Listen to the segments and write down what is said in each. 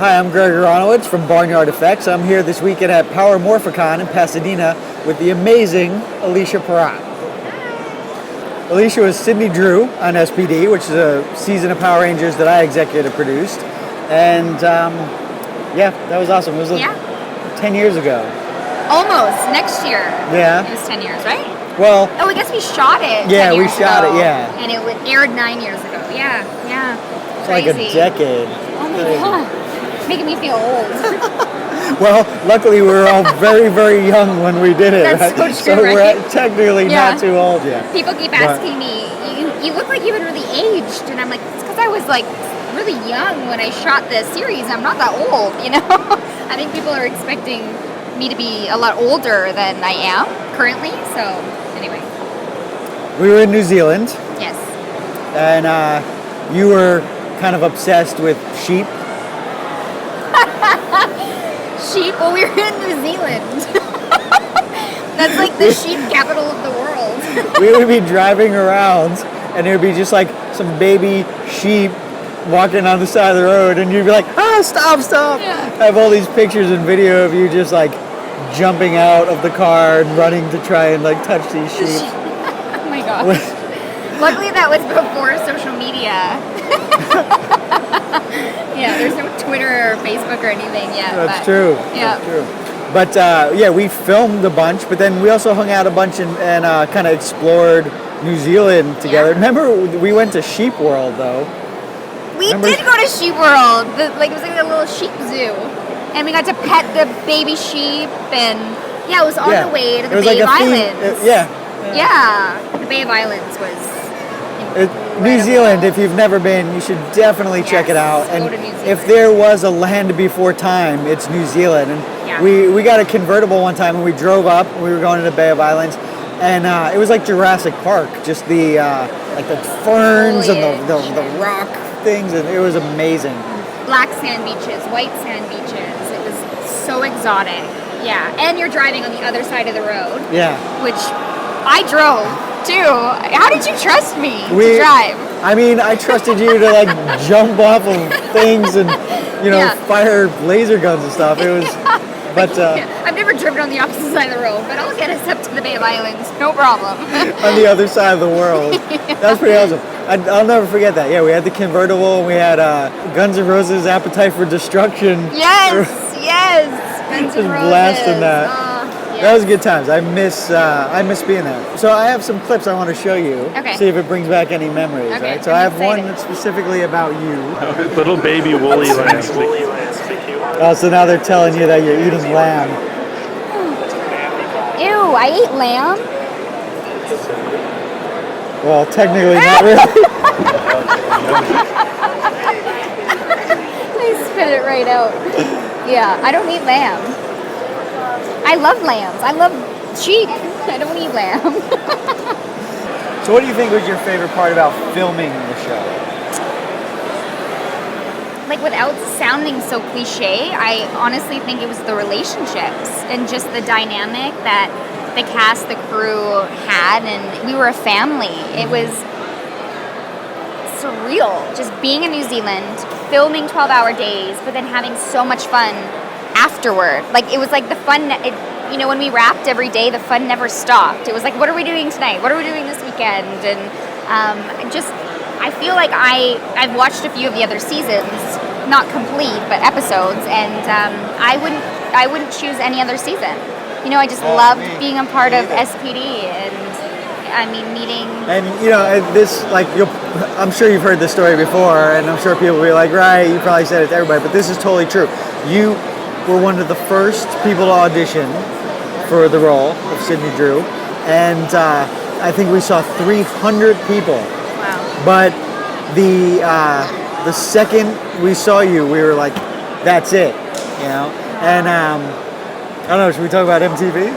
Hi, I'm Greg Aronowitz from Barnyard Effects. I'm here this weekend at Power Morphicon in Pasadena with the amazing Alycia Purrot. Alycia was Sidney Drew on S.P.D, which is a season of Power Rangers that I executive produced. And that was awesome. It was 10 years ago. Almost. Next year. Yeah. It was 10 years, right? Well. Oh, I guess we shot it. Yeah, 10 years we shot ago, it, yeah. And it aired 9 years ago. Yeah. It's Crazy. like a decade. Oh my God. Making me feel old. Well, luckily we were all very, very young when we did it. That's right? so true, So right? we're technically not too old yet. People keep asking me, you look like you had really aged. And I'm like, it's because I was like really young when I shot this series. I'm not that old, you know? I think people are expecting me to be a lot older than I am currently. So anyway. We were in New Zealand. Yes. And you were kind of obsessed with sheep. Sheep? Well, we were in New Zealand. That's like the sheep capital of the world. We would be driving around and there would be just like some baby sheep walking on the side of the road and you'd be like, stop. Yeah. I have all these pictures and video of you just like jumping out of the car and running to try and like touch these sheep. Oh my God. Luckily that was before social media. Yeah, there's no Twitter or Facebook or anything yet. That's true. Yeah. That's true. But we filmed a bunch, but then we also hung out a bunch and kind of explored New Zealand together. Yeah. Remember, we went to Sheep World though. We did go to Sheep World. It was like a little sheep zoo. And we got to pet the baby sheep and it was on the way to the Bay of Islands. Yeah, the Bay of Islands was New Zealand, if you've never been, you should definitely check it out. And go to New Zealand. if there was a land before time, it's New Zealand. And we got a convertible one time and we drove up. We were going to the Bay of Islands, and it was like Jurassic Park, just the like the ferns and the rock things, and it was amazing. Black sand beaches, white sand beaches. It was so exotic. Yeah, and you're driving on the other side of the road. Yeah, which I drove too. How did you trust me to drive? I mean, I trusted you to like jump off of things and fire laser guns and stuff. It was, but I've never driven on the opposite side of the road, but I'll get us up to the Bay of Islands, no problem. On the other side of the world. That was pretty awesome. I'll never forget that. Yeah, we had the convertible and we had Guns N' Roses' Appetite for Destruction. Yes. Guns N' Roses. Blasting that. That was good times. I miss being there. So I have some clips I want to show you. Okay. See if it brings back any memories. Okay, right? So I have one that's specifically about you. Little baby woolly lamb. Oh, so now they're telling you that you're eating lamb. Ew, I eat lamb? Well, technically not really. I spit it right out. Yeah, I don't eat lamb. I love lambs. I love sheep. I don't eat lamb. So what do you think was your favorite part about filming the show? Like, without sounding so cliche, I honestly think it was the relationships and just the dynamic that the cast, the crew had, and we were a family. It was surreal just being in New Zealand, filming 12-hour days, but then having so much fun afterward. Like, it was like the fun, when we wrapped every day, the fun never stopped. It was like, what are we doing tonight? What are we doing this weekend? And I feel like I've watched a few of the other seasons, not complete, but episodes, and I wouldn't choose any other season. I just loved being a part of S.P.D. and meeting. And this, like, I'm sure you've heard this story before, and I'm sure people will be like, right, you probably said it to everybody, but this is totally true. You were one of the first people to audition for the role of Sidney Drew, and I think we saw 300 people. Wow. But the second we saw you, we were like, that's it, And I don't know, should we talk about MTV?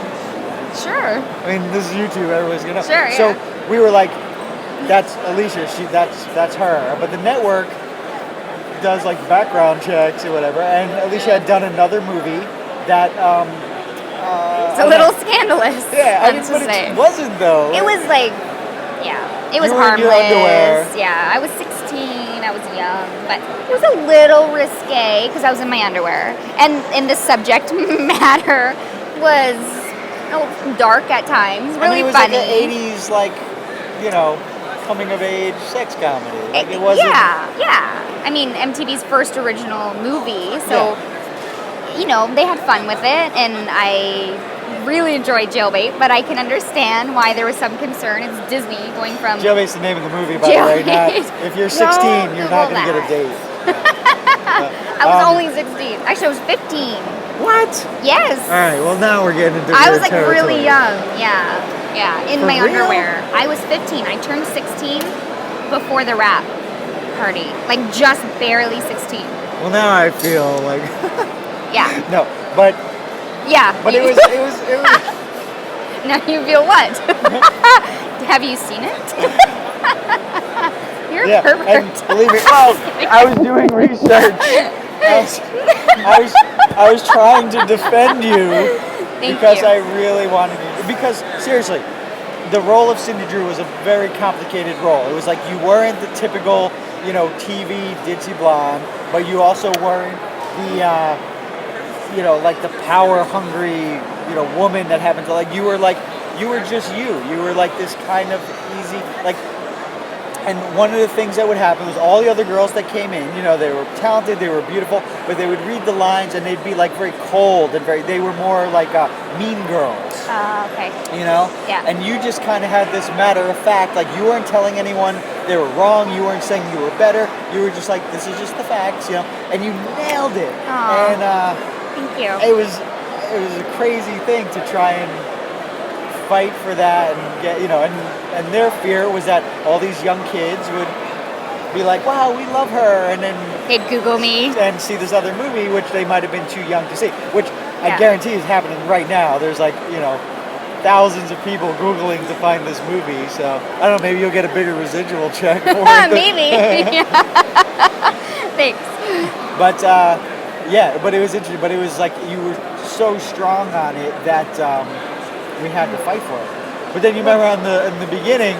Sure. I mean, this is YouTube, everybody's gonna know. Sure, yeah. So we were like, that's Alycia, that's her. But the network does like background checks or whatever, and Alycia had done another movie that it's a little scandalous. Yeah, but it wasn't though. It was like, it was you were harmless. In your underwear. Yeah, I was 16. I was young, but it was a little risque because I was in my underwear. And the subject matter was dark at times, really it was funny. like an 80s, like, you know, coming of age sex comedy. Like it wasn't. Yeah. I mean, MTV's first original movie, so you know, they had fun with it, and I really enjoyed Jailbait, but I can understand why there was some concern. It's Disney going from... Jailbait's the name of the movie, by the way. If you're 16, you're not going to get a date. I was only 16. Actually, I was 15. What? Yes. All right, well, now we're getting into I was like territory. really young. Yeah, in For my real? underwear. I was 15. I turned 16 before the rap party. Like, just barely 16. Well, now I feel like... Yeah. No, but... Yeah. But it was... Now you feel what? Have you seen it? You're a pervert. And believe me, I was doing research. I was trying to defend you because I really wanted you. Because seriously, the role of Cindy Drew was a very complicated role. It was like you weren't the typical, you know, TV ditzy blonde, but you also weren't the, you know, like the power hungry, you know, woman that happened to like. You were just you. You were like this kind of easy, like. And one of the things that would happen was all the other girls that came in, you know, they were talented, they were beautiful, but they would read the lines and they'd be like very cold and they were more like mean girls. Okay. You know? Yeah. And you just kind of had this matter of fact, like you weren't telling anyone they were wrong, you weren't saying you were better, you were just like, this is just the facts, you know, and you nailed it. Aww. And thank you. It was a crazy thing to try and fight for that and get, you know, and their fear was that all these young kids would be like, wow, we love her, and then they'd Google me and see this other movie which they might have been too young to see, which I guarantee is happening right now. There's like, you know, thousands of people Googling to find this movie, so I don't know, maybe you'll get a bigger residual check for it. Maybe. Thanks. But yeah, but it was interesting, but it was like you were so strong on it that we had to fight for it. But then you remember in the beginning,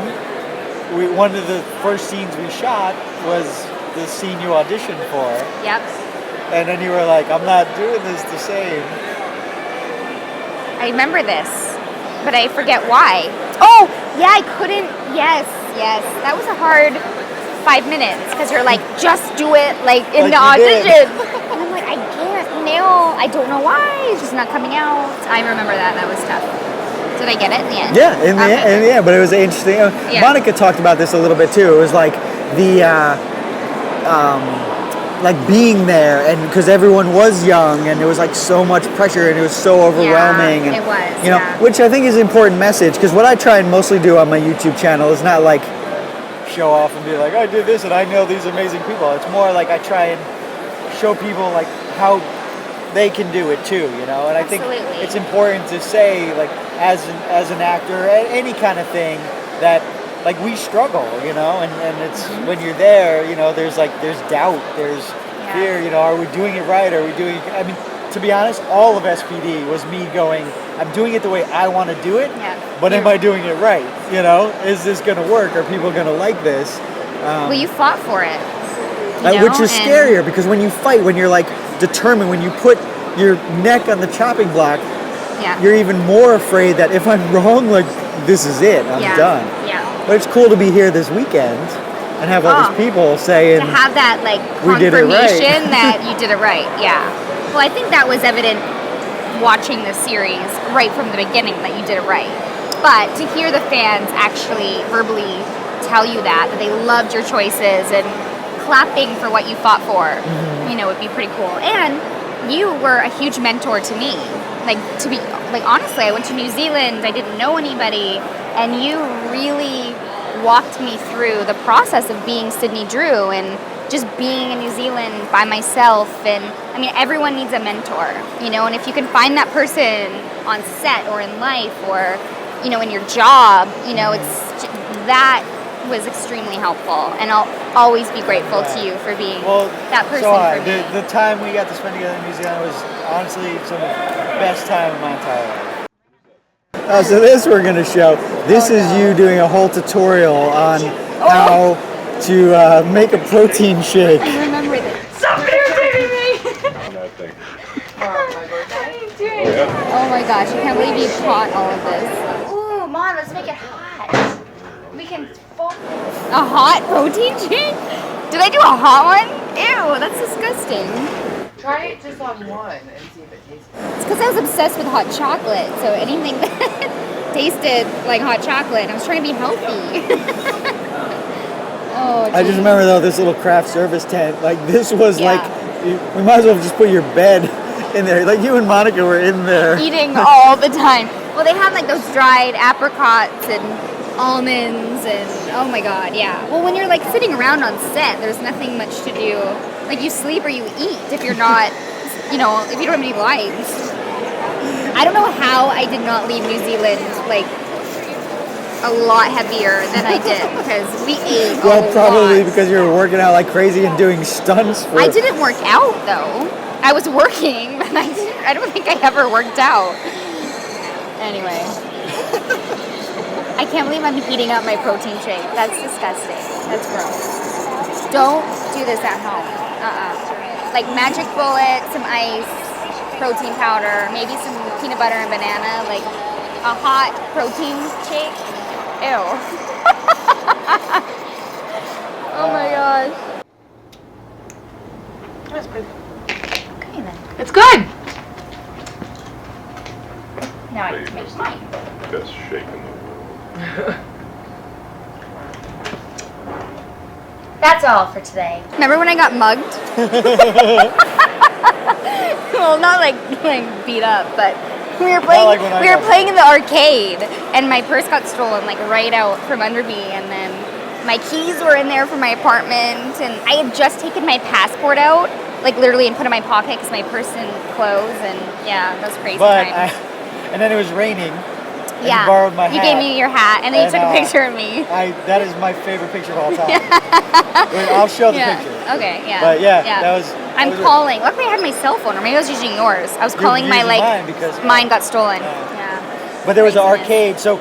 one of the first scenes we shot was the scene you auditioned for. Yep. And then you were like, I'm not doing this the same. I remember this, but I forget why. Oh, yeah, I couldn't. Yes. That was a hard 5 minutes because you're like, just do it like in the audition. And I'm like, I can't nail. I don't know why. It's just not coming out. I remember that. That was tough. Did I get it in the end? Yeah, in the end, but it was interesting. Monica talked about this a little bit too. It was like the, like being there, and because everyone was young, and there was like so much pressure, and it was so overwhelming. Yeah, and, it was. You know, which I think is an important message, because what I try and mostly do on my YouTube channel is not like show off and be like, I did this and I know these amazing people. It's more like I try and show people like how they can do it too, you know. And I think it's important to say, like, as an actor, any kind of thing, that like we struggle, you know, and it's when you're there, you know, there's doubt, there's fear, you know, are we doing it right? Are we doing? I mean, to be honest, all of SPD was me going, I'm doing it the way I want to do it, but am I doing it right? You know, is this going to work? Are people going to like this? Well, you fought for it. Which is scarier, because when you fight, when you're like determined, when you put your neck on the chopping block, you're even more afraid that if I'm wrong, like, this is it, I'm done. Yeah. But it's cool to be here this weekend and have all these people saying, to have that like confirmation that you did it right. Yeah. Well, I think that was evident watching the series right from the beginning that you did it right. But to hear the fans actually verbally tell you that they loved your choices and clapping for what you fought for, you know, would be pretty cool. And you were a huge mentor to me. Like, to be, like, honestly, I went to New Zealand, I didn't know anybody, and you really walked me through the process of being Cindy Drew and just being in New Zealand by myself. And, I mean, everyone needs a mentor, you know, and if you can find that person on set or in life or, you know, in your job, you know, that was extremely helpful, and I'll always be grateful to you for being that person for me. The time we got to spend together in New Zealand was honestly some of the best time of my entire life. So this we're going to show. This is you doing a whole tutorial on how to make a protein shake. I remember this. Stop irritating me! What are you doing? Oh my gosh, I can't believe you caught all of this. Ooh, Mom, let's make it hot. We can a hot protein shake? Did I do a hot one? Ew, that's disgusting. Try it just on one and see if it tastes good. It's because I was obsessed with hot chocolate, so anything that tasted like hot chocolate, I was trying to be healthy. Oh, I just remember though this little craft service tent. Like this was Yeah. like, we might as well just put your bed in there. Like you and Monica were in there. Eating all the time. Well, they had like those dried apricots and almonds and oh my god, yeah. Well, when you're like sitting around on set, there's nothing much to do. Like you sleep or you eat if you're not, you know, if you don't have any lines. I don't know how I did not leave New Zealand like a lot heavier than I did because we ate Well, a probably lot. because you were working out like crazy and doing stunts for. I didn't work out though. I was working, but I don't think I ever worked out. Anyway. I can't believe I'm heating up my protein shake. That's disgusting. That's gross. Don't do this at home. Like magic bullet, some ice, protein powder, maybe some peanut butter and banana, like a hot protein shake. Ew. Oh my gosh. That's pretty. Okay then. It's good. Now I can make mine. Best shake in the world. That's all for today. Remember when I got mugged? Well, not like beat up, but we were playing. like when I We were got playing in the arcade, and my purse got stolen like right out from under me, and then my keys were in there from my apartment, and I had just taken my passport out, like literally, and put it in my pocket because my purse and clothes, and yeah, that was crazy. But time. and then it was raining. And yeah, you borrowed my you hat. gave me your hat, and then you And, took a picture of me. That is my favorite picture of all time. Wait, I'll show the Yeah. picture. Okay. Yeah. But yeah, that was. I'm that was calling. Luckily, I had my cell phone, or maybe I was using yours. I was You're calling my using like mine because- mine got stolen. Yeah. Yeah. But there was an Craziness. arcade. So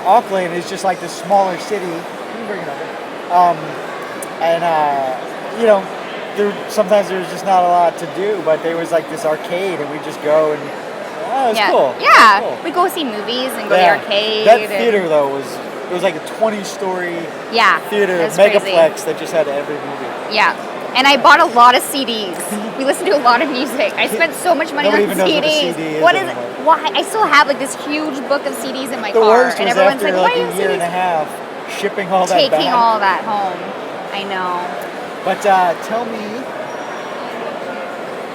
Aukland is just like this smaller city. You can bring it over. You know, sometimes there was just not a lot to do, but there was like this arcade, and we'd just go and. Oh, it was Yeah. cool. Yeah. Cool. We go see movies and go Yeah. to the arcade. That and- theater though was like a 20-story Yeah. theater, That's megaplex that just had every movie. Yeah. And I bought a lot of CDs. We listened to a lot of music. I spent so much money Nobody on even knows what a CDs. CD is What is it? anymore. Why? I still have like this huge book of CDs in my The car, worst and was everyone's after like, like "Why a are year and a half shipping all that taking back. all that home?" I know. But tell me,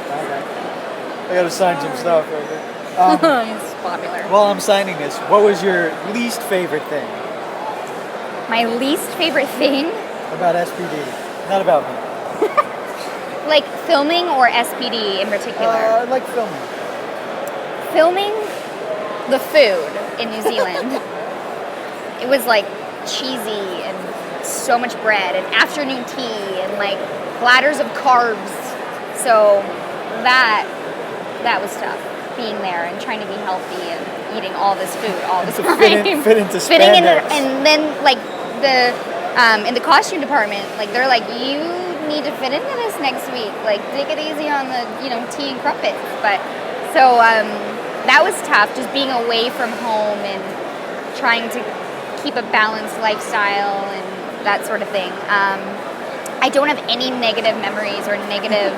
I gotta sign some stuff. It's popular. While I'm signing this, what was your least favorite thing My least favorite thing, about SPD? Not about me. like filming or SPD in particular. I like filming. Filming the food in New Zealand. It was like cheesy and so much bread and afternoon tea and like platters of carbs. So that was tough. Being there and trying to be healthy and eating all this food all the time. Fit into Fitting in it, spandex. and then like the in the costume department, like they're like, you need to fit into this next week. Like take it easy on the tea and crumpets. But so that was tough, just being away from home and trying to keep a balanced lifestyle and that sort of thing. I don't have any negative memories or negative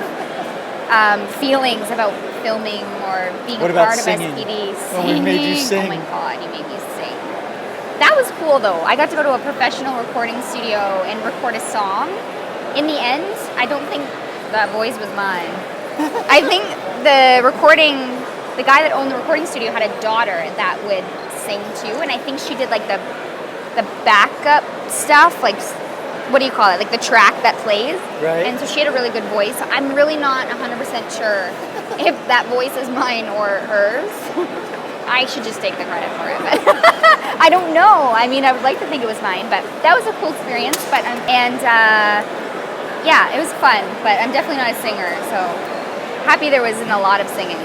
feelings about filming or being What a about part singing? of SPD. When we made you sing. Oh my god, you made me sing. That was cool though. I got to go to a professional recording studio and record a song. In the end, I don't think that voice was mine. I think the guy that owned the recording studio had a daughter that would sing too, and I think she did like the backup stuff, like what do you call it? Like the track that plays. Right. And so she had a really good voice. So I'm really not 100% sure if that voice is mine or hers. I should just take the credit for it. But I don't know. I mean, I would like to think it was mine, but that was a cool experience. But yeah, it was fun. But I'm definitely not a singer, so happy there wasn't a lot of singing.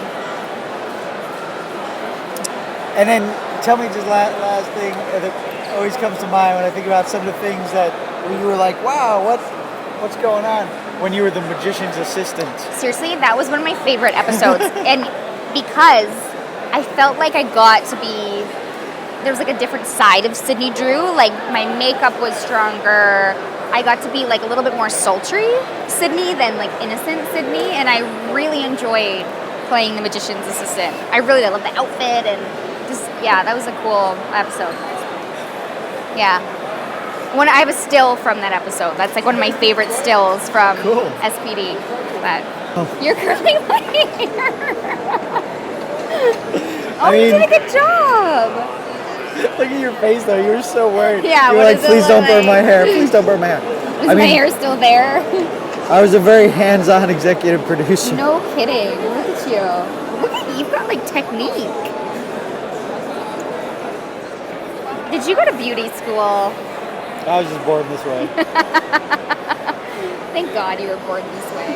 And then tell me just last thing that always comes to mind when I think about some of the things that where you were like, wow, what's going on? When you were the magician's assistant. Seriously, that was one of my favorite episodes. And because I felt like I got to be, there was like a different side of Sydney Drew. Like my makeup was stronger. I got to be like a little bit more sultry Sydney than like innocent Sydney. And I really enjoyed playing the magician's assistant. I really loved the outfit and just, yeah, that was a cool episode. Yeah. I have a still from that episode. That's like one of my favorite stills from S.P.D. But you're curling my hair. You did a good job. Look at your face though. You were so worried. Yeah. You were like, please don't burn my hair. Please don't burn my hair. Is my hair still there? I was a very hands-on executive producer. No kidding. Look at you. Look at you. You've got like technique. Did you go to beauty school? I was just born this way. Thank God you were born this way.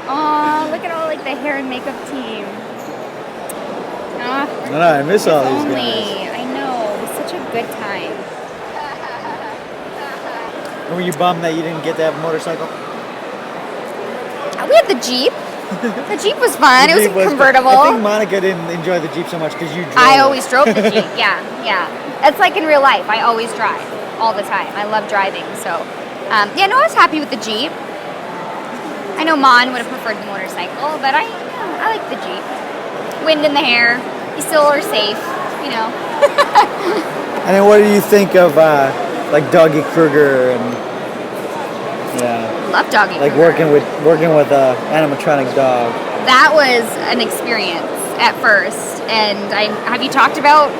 Oh, look at all like the hair and makeup team. No, I miss all these guys. I know. It was such a good time. Were you bummed that you didn't get to have a motorcycle? We had the Jeep. The Jeep was fun. It was a convertible. I think Monica didn't enjoy the Jeep so much because you drove. I always drove the Jeep. Yeah. It's like in real life. I always drive all the time. I love driving. So, I was happy with the Jeep. I know Mon would have preferred the motorcycle, but I like the Jeep. Wind in the hair. You still are safe, you know. And then what do you think of like Doggy Kruger and Love Doggy like Kruger. working with a animatronic dog? That was an experience at first. And have you talked about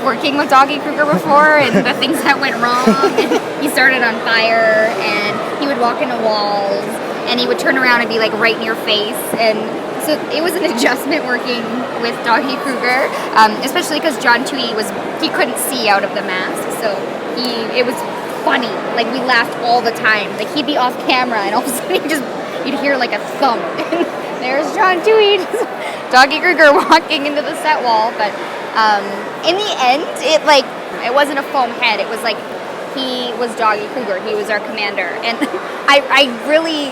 working with Doggy Kruger before and the things that went wrong? And he started on fire and he would walk into walls and he would turn around and be like right in your face. And so it was an adjustment working with Doggy Kruger, especially because John Tui he couldn't see out of the mask. So it was funny. Like we laughed all the time. Like he'd be off camera and all of a sudden you'd hear like a thump. And there's John Tui, Doggy Kruger walking into the set wall. But in the end, it wasn't a foam head. It was like he was Doggy Kruger. He was our commander. And I really,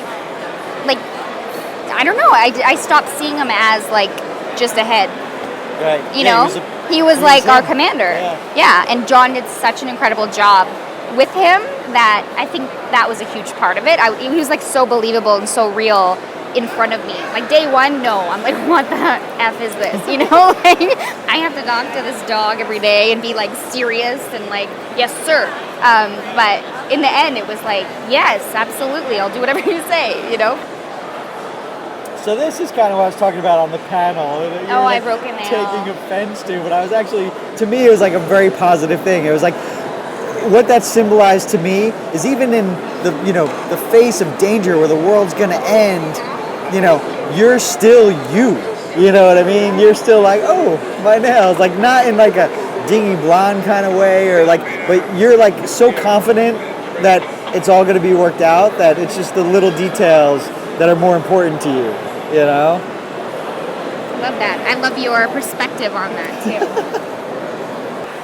I don't know. I stopped seeing him as like just a head. Right. You know? He was like our commander. Yeah. And John did such an incredible job with him that I think that was a huge part of it. He was like so believable and so real in front of me. Like day one, no, I'm like, what the F is this? You know, like I have to talk to this dog every day and be like serious and like, yes, sir. But in the end, it was like, yes, absolutely, I'll do whatever you say, you know? So this is kind of what I was talking about on the panel. I broke a nail. Taking offense to, but I was actually, to me, it was like a very positive thing. It was like, what that symbolized to me is even in the face of danger where the world's gonna end, you're still you. You know what I mean? You're still like, oh, my nails. Like not in like a dingy blonde kind of way but you're like so confident that it's all gonna be worked out that it's just the little details that are more important to you, you know? I love that. I love your perspective on that too.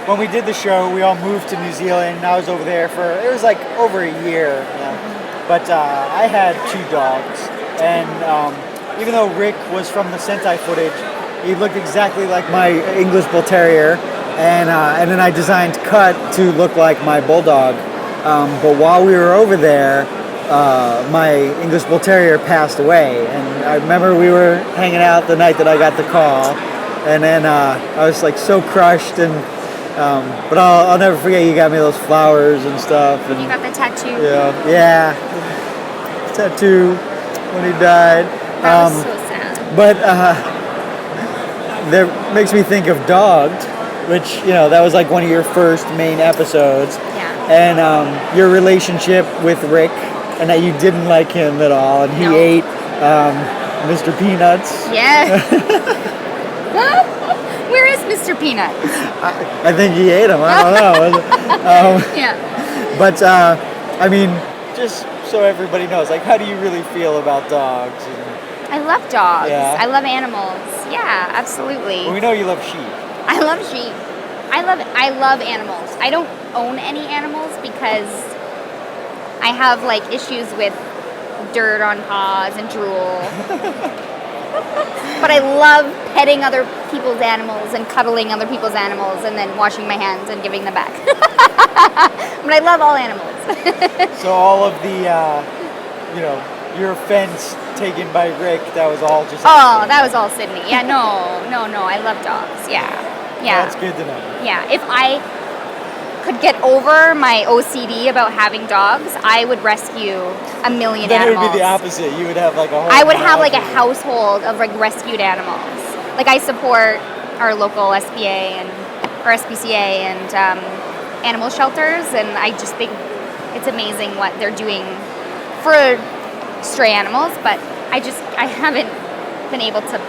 When we did the show, we all moved to New Zealand. I was over there it was like over a year. But I had 2 dogs. And even though Rick was from the Sentai footage, he looked exactly like my English Bull Terrier. And then I designed Cut to look like my Bulldog. But while we were over there, my English Bull Terrier passed away. And I remember we were hanging out the night that I got the call. And then I was like so crushed but I'll never forget you got me those flowers and stuff. And you got the tattoo. Yeah. Tattoo when he died. That was so sad. But that makes me think of Dogged, which, that was like one of your first main episodes. Yeah. And your relationship with Rick, and that you didn't like him at all, and he ate Mr. Peanuts. Yeah. Where is Mr. Peanut? I think he ate him. I don't know. Yeah. But I mean, just so everybody knows, like, how do you really feel about dogs? I love dogs. Yeah. I love animals. Yeah, absolutely. Well, we know you love sheep. I love sheep. I love animals. I don't own any animals because I have like issues with dirt on paws and drool. But I love petting other people's animals and cuddling other people's animals and then washing my hands and giving them back. But I love all animals. So all of the, your offense taken by Rick, that was all just... Oh, that was all Sydney. Yeah, no. I love dogs. Yeah. That's good to know. Yeah. If I could get over my OCD about having dogs, I would rescue a million Then animals. it would be the opposite. You would have like a whole... I would have like a household of like rescued animals. Like I support our local SPA or SPCA and animal shelters, and I just think it's amazing what they're doing for stray animals, but I haven't been able to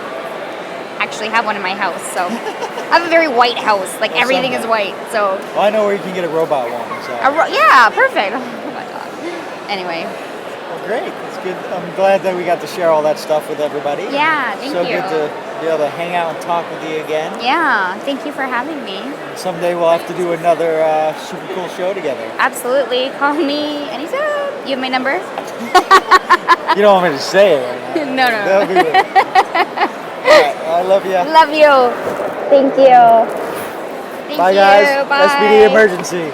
actually have one in my house, so I have a very white house, like everything is white, so. Well, I know where you can get a robot one, so. Yeah, perfect. Oh my god. Anyway. Well, great, that's good. I'm glad that we got to share all that stuff with everybody. Yeah, thank you. So good to be able to hang out and talk with you again. Yeah, thank you for having me. Someday we'll have to do another super cool show together. Absolutely, call me anytime. You have my number? You don't want me to say it right now. No. That'll be good. All right, I love you. Love you. Thank you. Thank Bye, you. guys. Bye. SPD emergency.